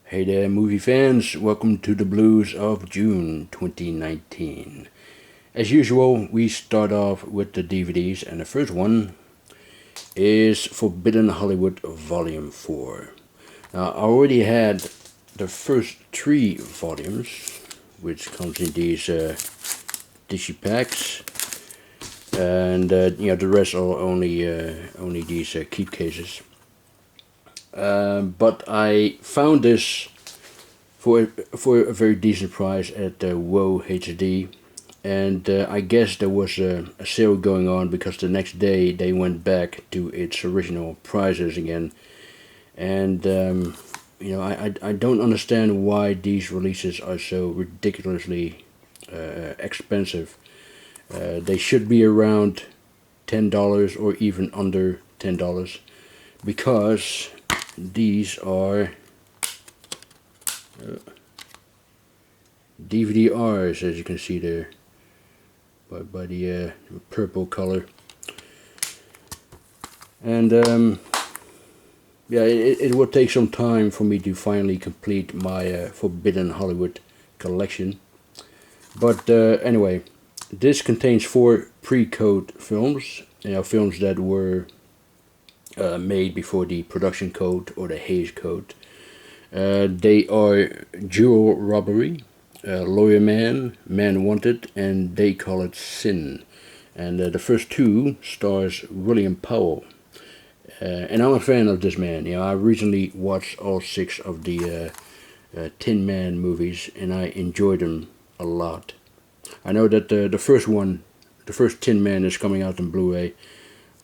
Hey there, movie fans. Welcome to the Blues of June 2019. As usual, we start off with the DVDs, and the first one is Forbidden Hollywood Volume 4. Now, I already had the first 3 volumes, which comes in these digipacks, and the rest are only these keep cases. But I found this for a very decent price at WoW HD, and I guess there was a sale going on because the next day they went back to its original prices again, and I don't understand why these releases are so ridiculously expensive. They should be around $10 or even under $10, because these are DVD-Rs, as you can see there, by the purple color. And it will take some time for me to finally complete my Forbidden Hollywood collection. But anyway, this contains 4 pre-code films, films that were made before the production code or the Hays Code. They are Jewel Robbery, Lawyer Man, Man Wanted, and They Call It Sin. And the first 2 stars William Powell. And I'm a fan of this man. I recently watched all 6 of the Tin Man movies, and I enjoyed them a lot. I know that the first Tin Man is coming out on Blu-ray,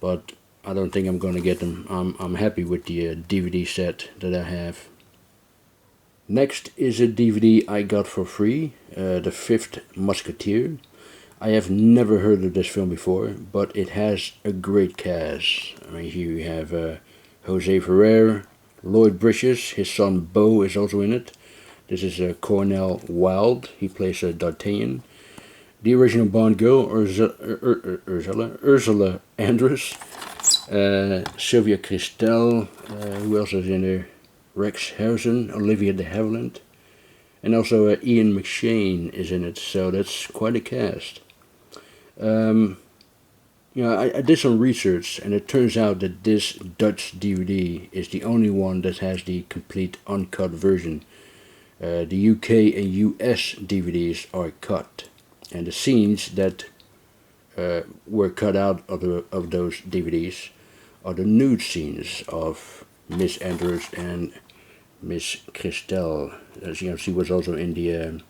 but I don't think I'm going to get them. I'm happy with the DVD set that I have. Next is a DVD I got for free, The Fifth Musketeer. I have never heard of this film before, but it has a great cast. I mean, here you have Jose Ferrer, Lloyd Bridges, his son Beau is also in it. This is Cornel Wilde, he plays D'Artagnan. The original Bond girl, Ursula Andress. Sylvia Christel, who else is in there? Rex Harrison, Olivia de Havilland, and also Ian McShane is in it, so that's quite a cast. I did some research, and it turns out that this Dutch DVD is the only one that has the complete uncut version. The UK and US DVDs are cut, and the scenes that were cut out of those DVDs are the nude scenes of Miss Andrews and Miss Christel. She was also in the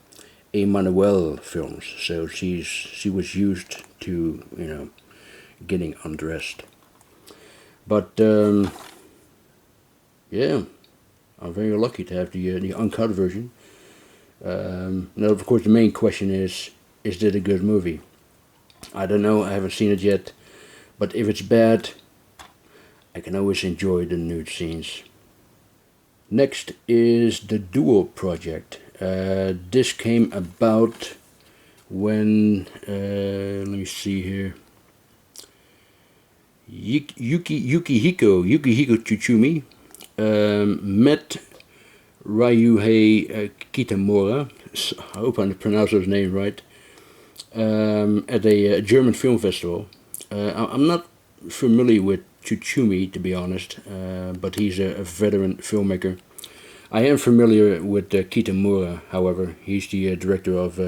Emmanuel films, so she was used to getting undressed. But I'm very lucky to have the uncut version. Now, of course, the main question is it a good movie? I don't know, I haven't seen it yet, but if it's bad, I can always enjoy the nude scenes. Next is the Duel Project. This came about when, let me see here, Yukihiko Tsuchumi met Ryuhei Kitamura, I hope I pronounced his name right, at a German film festival. I'm not familiar with Tsuchumi, to be honest, but he's a veteran filmmaker. I am familiar with Kitamura, however. He's the director of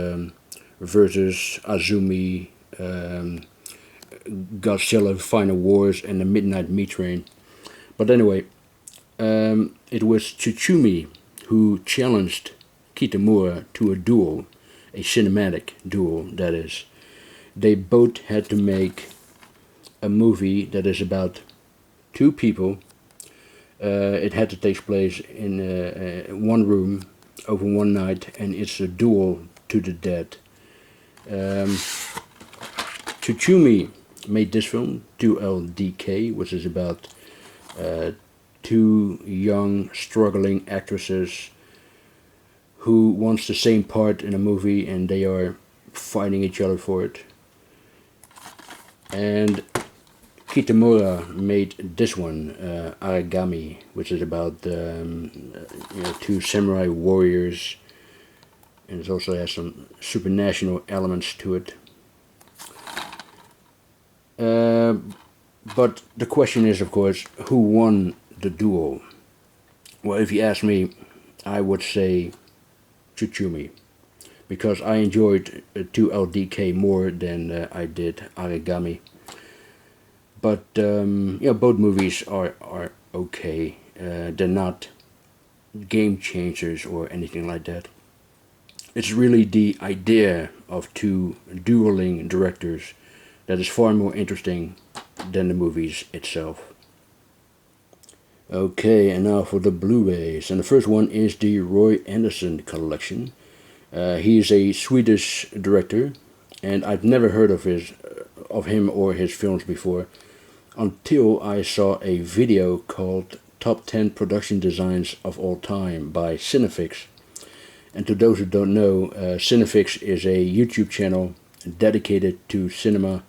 Versus, Azumi, Godzilla Final Wars, and The Midnight Meat Train. But anyway, it was Tsuchumi who challenged Kitamura to a duel, a cinematic duel, that is. They both had to make a movie that is about 2 people. It had to take place in one room over one night, and it's a duel to the death. Tsuchumi made this film, 2LDK, which is about 2 young, struggling actresses who wants the same part in a movie, and they are fighting each other for it. And Kitamura made this one, Aragami, which is about two samurai warriors, and it also has some supernatural elements to it. But the question is, of course, who won the duel? Well, if you ask me, I would say Tsutsumi, because I enjoyed 2LDK more than I did Aragami. But both movies are okay. They're not game changers or anything like that. It's really the idea of two dueling directors that is far more interesting than the movies itself. Okay, and now for the Blu-rays. And the first one is the Roy Andersson collection. He is a Swedish director, and I've never heard of him or his films before, until I saw a video called Top 10 Production Designs of All Time by Cinefix. And to those who don't know, Cinefix is a YouTube channel dedicated to cinema,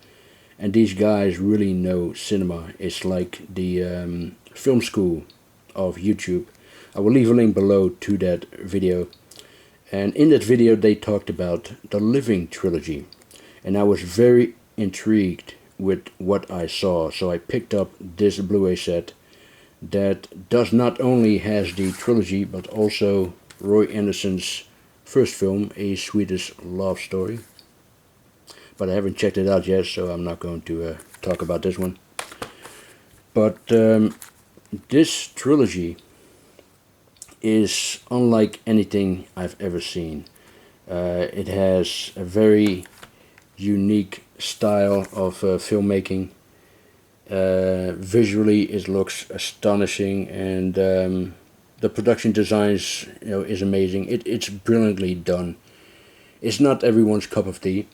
and these guys really know cinema. It's like the film school of YouTube. I will leave a link below to that video. And in that video they talked about the Living trilogy, and I was very intrigued with what I saw, so I picked up this Blu-ray set that does not only has the trilogy but also Roy Andersson's first film, A Swedish Love Story. But I haven't checked it out yet, so I'm not going to talk about this one. But this trilogy is unlike anything I've ever seen. It has a very unique style of filmmaking. Visually it looks astonishing, and the production designs is amazing. It's brilliantly done. It's not everyone's cup of tea,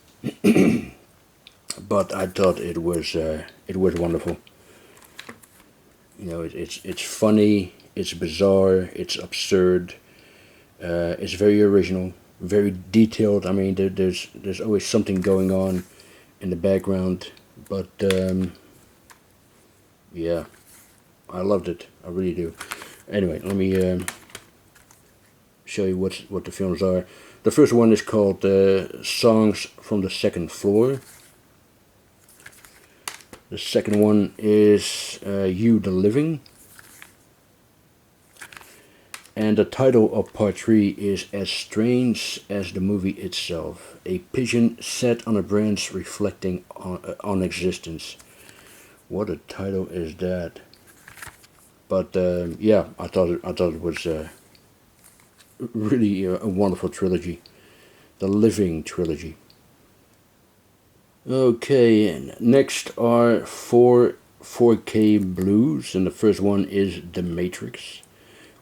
but I thought it was wonderful. It's funny, it's bizarre, it's absurd, it's very original, very detailed. I mean, there's always something going on in the background, but yeah, I loved it. I really do. Anyway, let me show you what the films are. The first one is called Songs from the Second Floor. The second one is You the Living. And the title of part 3 is As Strange as the Movie Itself. A pigeon set on a branch reflecting on existence. What a title is that? But yeah, I thought it was really a wonderful trilogy. The Living trilogy. Okay, and next are 4 4K Blues, and the first one is The Matrix,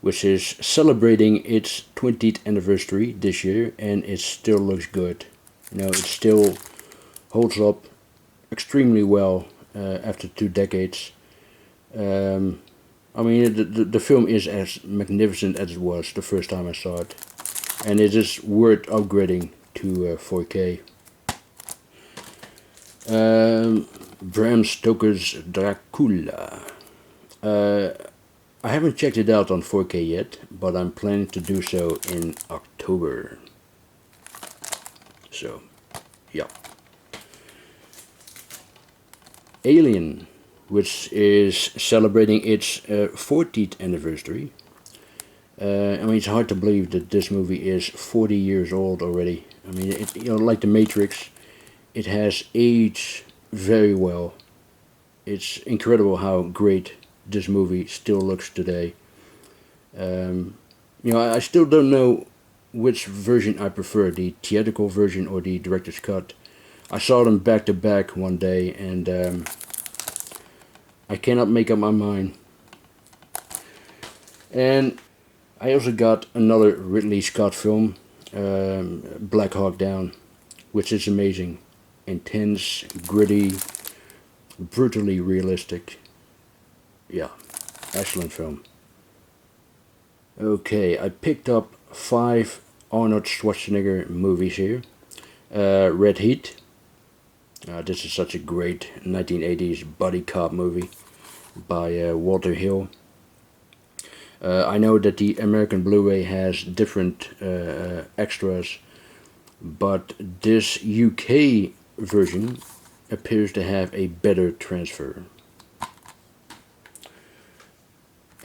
which is celebrating its 20th anniversary this year, and it still looks good. It still holds up extremely well after 2 decades. I mean, the film is as magnificent as it was the first time I saw it, and it is worth upgrading to 4K. Bram Stoker's Dracula. I haven't checked it out on 4K yet, but I'm planning to do so in October. So, yeah. Alien, which is celebrating its 40th anniversary. I mean, it's hard to believe that this movie is 40 years old already. I mean, like The Matrix, it has aged very well. It's incredible how great this movie still looks today. I still don't know which version I prefer, the theatrical version or the director's cut. I saw them back to back one day, and I cannot make up my mind. And I also got another Ridley Scott film, Black Hawk Down, which is amazing. Intense, gritty, brutally realistic. Yeah, excellent film. Okay, I picked up 5 Arnold Schwarzenegger movies here. Red Heat, This is such a great 1980s buddy cop movie by Walter Hill. I know that the American Blu-ray has different extras, but this UK version appears to have a better transfer.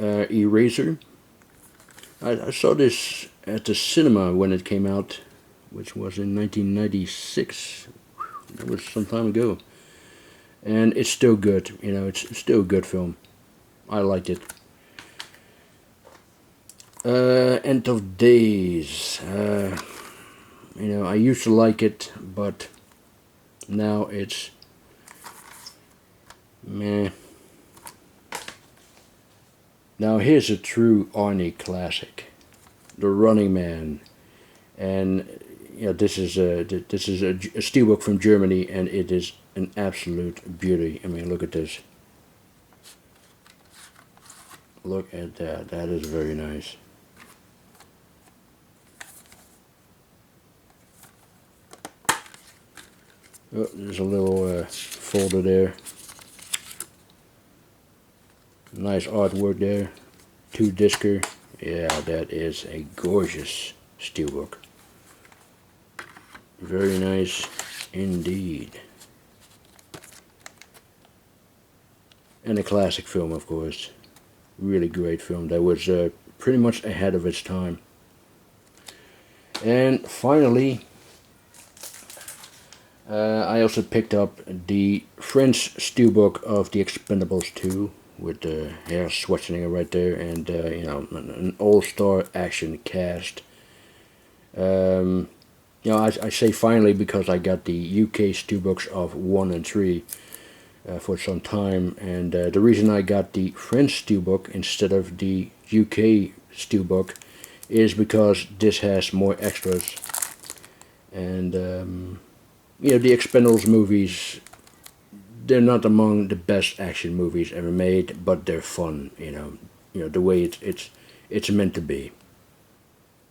Eraser. I saw this at the cinema when it came out, which was in 1996. That was some time ago. And it's still good, you know, it's still a good film. I liked it. End of Days. You know, I used to like it, but now it's meh. Now here's a true Arnie classic, The Running Man, and you know this is a steelbook from Germany, and it is an absolute beauty. I mean, look at this. Look at that. That is very nice. Oh, there's a little folder there. Nice artwork there. 2-discer. Yeah, that is a gorgeous steelbook. Very nice indeed. And a classic film, of course. Really great film. That was pretty much ahead of its time. And finally, I also picked up the French steelbook of The Expendables 2 with Herr Schwarzenegger right there, and you know, an all-star action cast. You know, I say finally because I got the UK steelbooks of 1 and 3 for some time, and the reason I got the French steelbook instead of the UK steelbook is because this has more extras, and you know, the Expendables movies, they're not among the best action movies ever made, but they're fun, you know the way it's meant to be.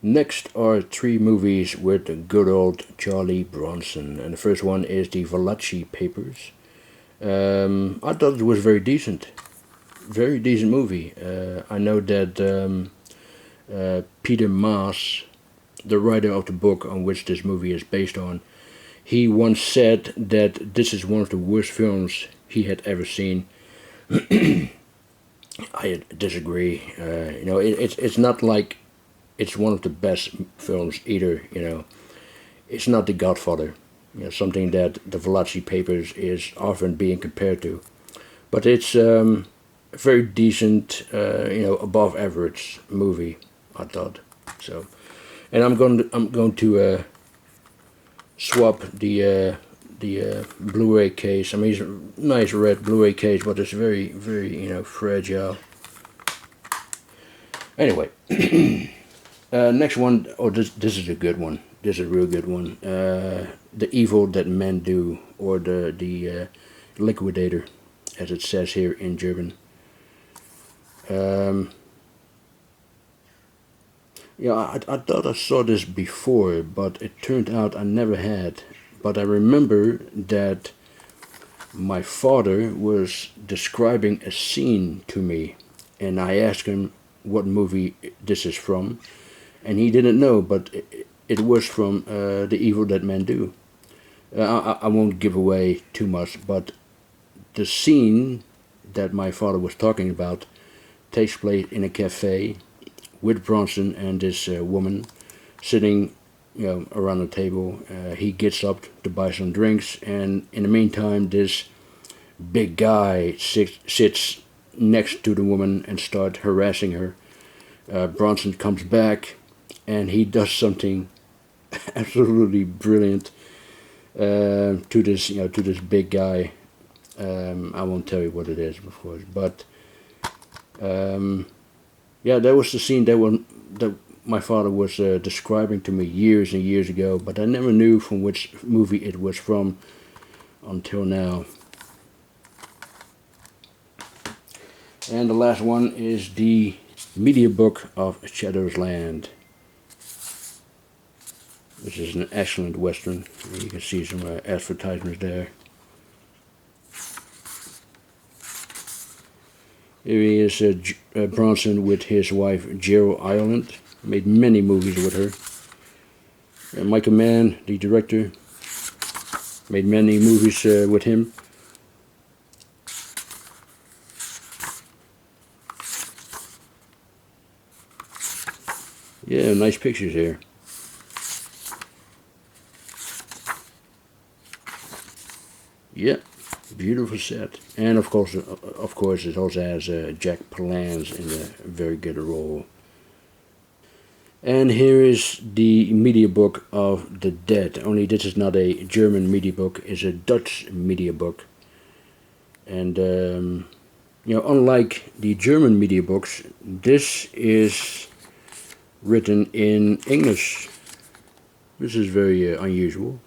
Next are 3 movies with good old Charlie Bronson, and the first one is the Valachi Papers. I thought it was very decent movie. I know that Peter Maas, the writer of the book on which this movie is based on, he once said that this is one of the worst films he had ever seen. I disagree. You know, it's not like it's one of the best films either. You know, it's not The Godfather. You know, something that the Valachi Papers is often being compared to, but it's a very decent, you know, above average movie, I thought. So, and I'm going to swap the Blu-ray case. I mean, it's a nice red Blu-ray case, but it's very, very, you know, fragile. Anyway, next one. Oh, this is a good one. This is a real good one. The Evil That Men Do, or the Liquidator, as it says here in German. Yeah, I thought I saw this before, but it turned out I never had. But I remember that my father was describing a scene to me, and I asked him what movie this is from, and he didn't know, but it was from The Evil That Men Do. I won't give away too much, but the scene that my father was talking about takes place in a cafe with Bronson and this woman sitting, you know, around the table. He gets up to buy some drinks, and in the meantime, this big guy sits next to the woman and starts harassing her. Bronson comes back, and he does something absolutely brilliant to this, you know, to this big guy. I won't tell you what it is, of course, but yeah, that was the scene that my father was describing to me years and years ago, but I never knew from which movie it was from until now. And the last one is the media book of Shadow's Land, which is an excellent western. You can see some advertisements there. Here he is, Bronson with his wife Gerald Ireland. Made many movies with her. Michael Mann, the director, made many movies with him. Yeah, nice pictures here. Yeah, beautiful set. And of course, it also has Jack Palance in a very good role. And here is the media book of the dead. Only this is not a German media book; it's a Dutch media book. And unlike the German media books, this is written in English. This is very unusual.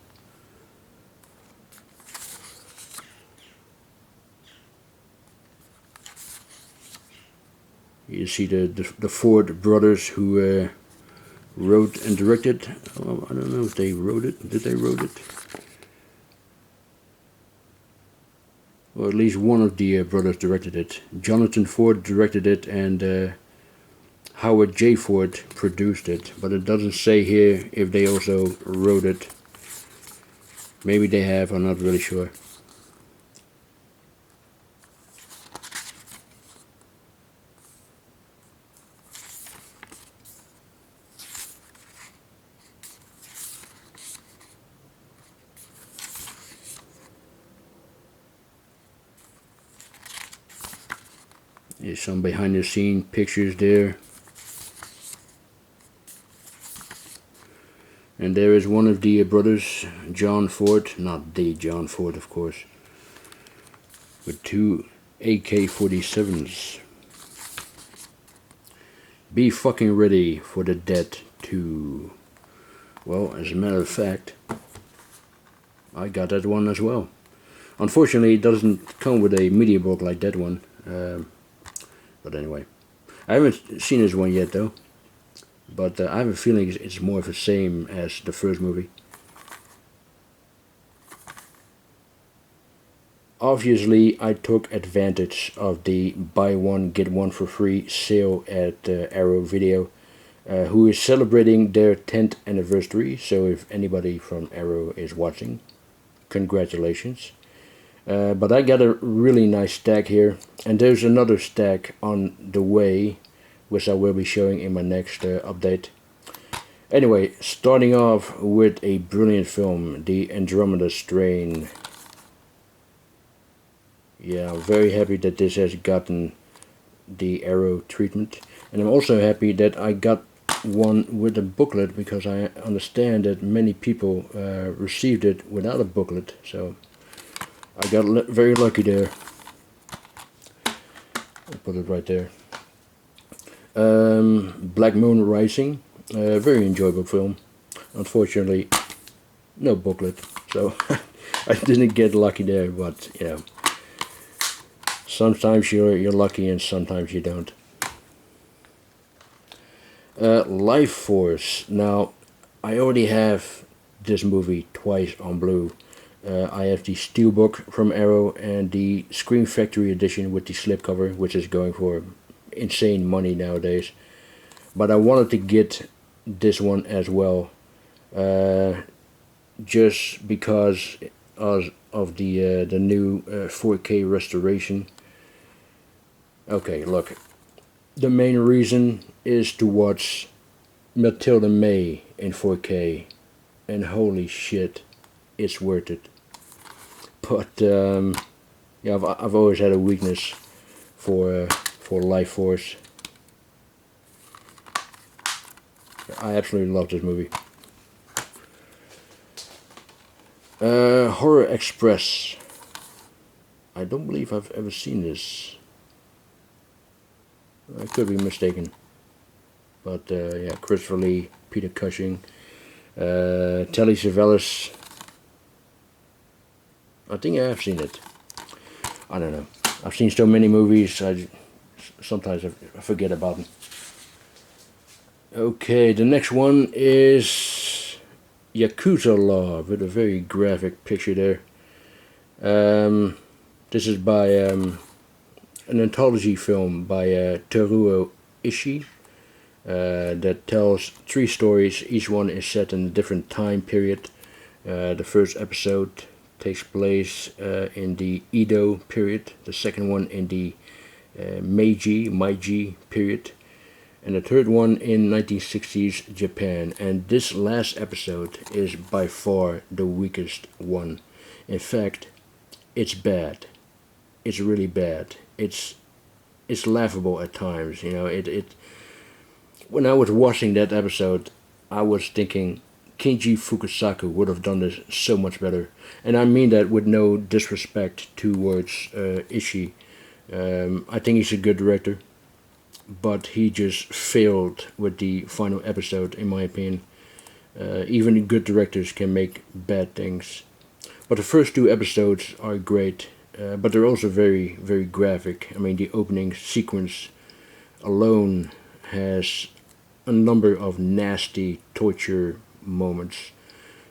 You see the Ford brothers who wrote and directed. Oh, I don't know if they wrote it. Did they wrote it? Or at least one of the brothers directed it. Jonathan Ford directed it, and Howard J. Ford produced it. But it doesn't say here if they also wrote it. Maybe they have, I'm not really sure. There's some behind the scene pictures there. And there is one of the brothers, John Ford, not the John Ford of course, with two AK-47s. Be fucking ready for the Dead 2. Well, as a matter of fact, I got that one as well. Unfortunately, it doesn't come with a media book like that one. But anyway, I haven't seen this one yet though. But I have a feeling it's more of the same as the first movie. Obviously, I took advantage of the buy one get one for free sale at Arrow Video, who is celebrating their 10th anniversary. So if anybody from Arrow is watching, congratulations. But I got a really nice stack here, and there's another stack on the way, which I will be showing in my next update. Anyway, starting off with a brilliant film, the Andromeda Strain. Yeah, I'm very happy that this has gotten the Arrow treatment. And I'm also happy that I got one with a booklet, because I understand that many people received it without a booklet. So I got very lucky there. I'll put it right there. Black Moon Rising, very enjoyable film. Unfortunately, no booklet, so I didn't get lucky there. But you know, sometimes you're lucky and sometimes you don't. Life Force. Now, I already have this movie twice on Blu. I have the Steelbook from Arrow and the Scream Factory edition with the slipcover, which is going for insane money nowadays. But I wanted to get this one as well, just because of the new 4K restoration. Okay, look, the main reason is to watch Matilda May in 4K, and holy shit, it's worth it. But yeah, I've always had a weakness for Life Force. I absolutely love this movie. Horror Express. I don't believe I've ever seen this. I could be mistaken. But yeah, Christopher Lee, Peter Cushing, Telly Savalas. I think I have seen it. I don't know. I've seen so many movies, sometimes I forget about them. Okay, the next one is Yakuza Law, with a very graphic picture there. This is by an anthology film by Teruo Ishii that tells 3 stories. Each one is set in a different time period. The first episode takes place in the Edo period, the second one in the Meiji period, and the third one in 1960s Japan. And this last episode is by far the weakest one. In fact, it's bad. It's really bad. It's laughable at times. You know, when I was watching that episode, I was thinking Kinji Fukasaku would have done this so much better. And I mean that with no disrespect towards Ishii. I think he's a good director, but he just failed with the final episode, in my opinion. Even good directors can make bad things. But the first 2 episodes are great, but they're also very, very graphic. I mean, the opening sequence alone has a number of nasty torture moments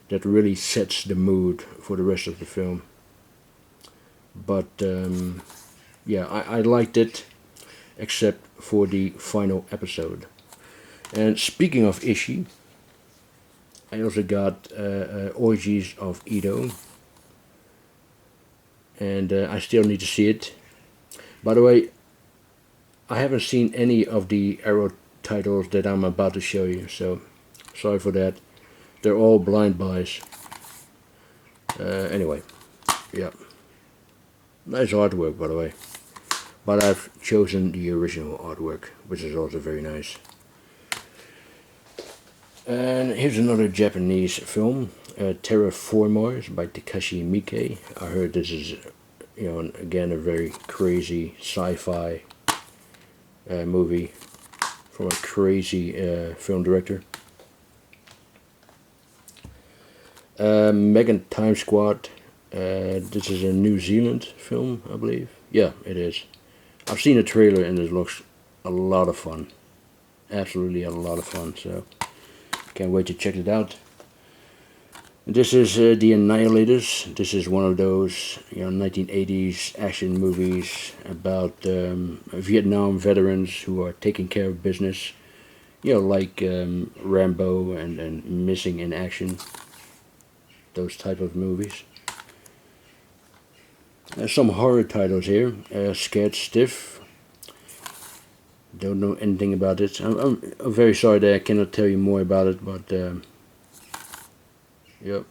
that really sets the mood for the rest of the film. But yeah, I liked it, except for the final episode. And speaking of Ishii, I also got Orgies of Edo, and I still need to see it. By the way, I haven't seen any of the Arrow titles that I'm about to show you, so sorry for that. They're all blind buys. Anyway, yeah. Nice artwork, by the way. But I've chosen the original artwork, which is also very nice. And here's another Japanese film, Terraformers by Takashi Miike. I heard this is, you know, again a very crazy sci-fi movie from a crazy film director. Megan Time Squad. This is a New Zealand film, I believe. Yeah, it is. I've seen a trailer and it looks a lot of fun. Absolutely a lot of fun. So can't wait to check it out. This is The Annihilators. This is one of those 1980s action movies about Vietnam veterans who are taking care of business. Like Rambo and Missing in Action. Those type of movies. Some horror titles here. Scared Stiff. Don't know anything about it. I'm very sorry that I cannot tell you more about it, but yep.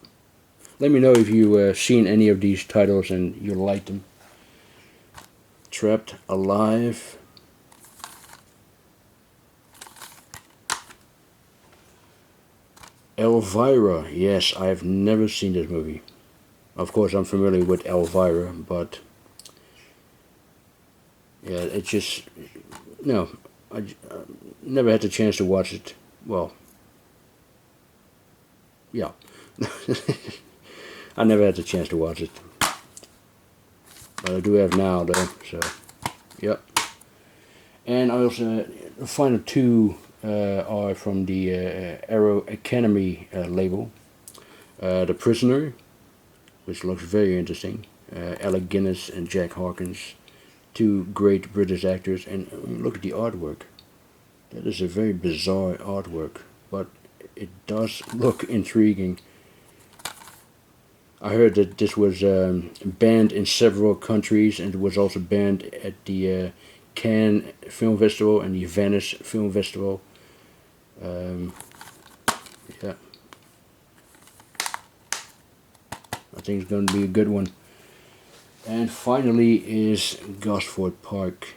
Let me know if you've seen any of these titles and you like them. Trapped Alive. Elvira. Yes, I've never seen this movie. Of course, I'm familiar with Elvira, but yeah, it's just no. I never had the chance to watch it. Well, yeah, I never had the chance to watch it, but I do have now, though. So, yep. And I also the final 2 are from the Arrow Academy label. The Prisoner, which looks very interesting. Alec Guinness and Jack Hawkins, 2 great British actors, and look at the artwork. That is a very bizarre artwork, but it does look intriguing. I heard that this was banned in several countries, and it was also banned at the Cannes Film Festival and the Venice Film Festival. Yeah. I think it's going to be a good one. And finally is Gosford Park.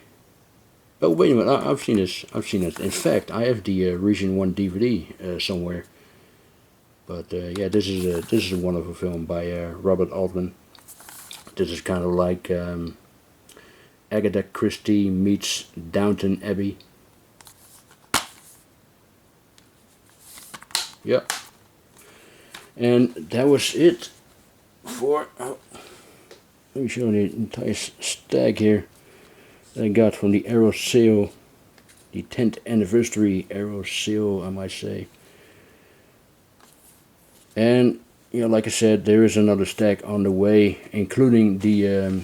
Oh, wait a minute, I've seen this. In fact, I have the Region 1 DVD somewhere. But yeah, this is a wonderful film by Robert Altman. This is kind of like Agatha Christie meets Downton Abbey. Yep. And that was it for... let me show you the entire stack here that I got from the Arrow sale. The 10th anniversary Arrow sale, I might say. And, like I said, there is another stack on the way, including the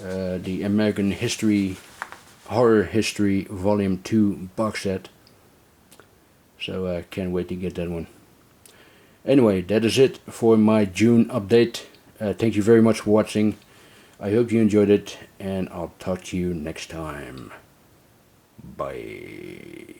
the American History, Horror History Volume 2 box set. So I can't wait to get that one. Anyway, that is it for my June update. Thank you very much for watching. I hope you enjoyed it, and I'll talk to you next time. Bye.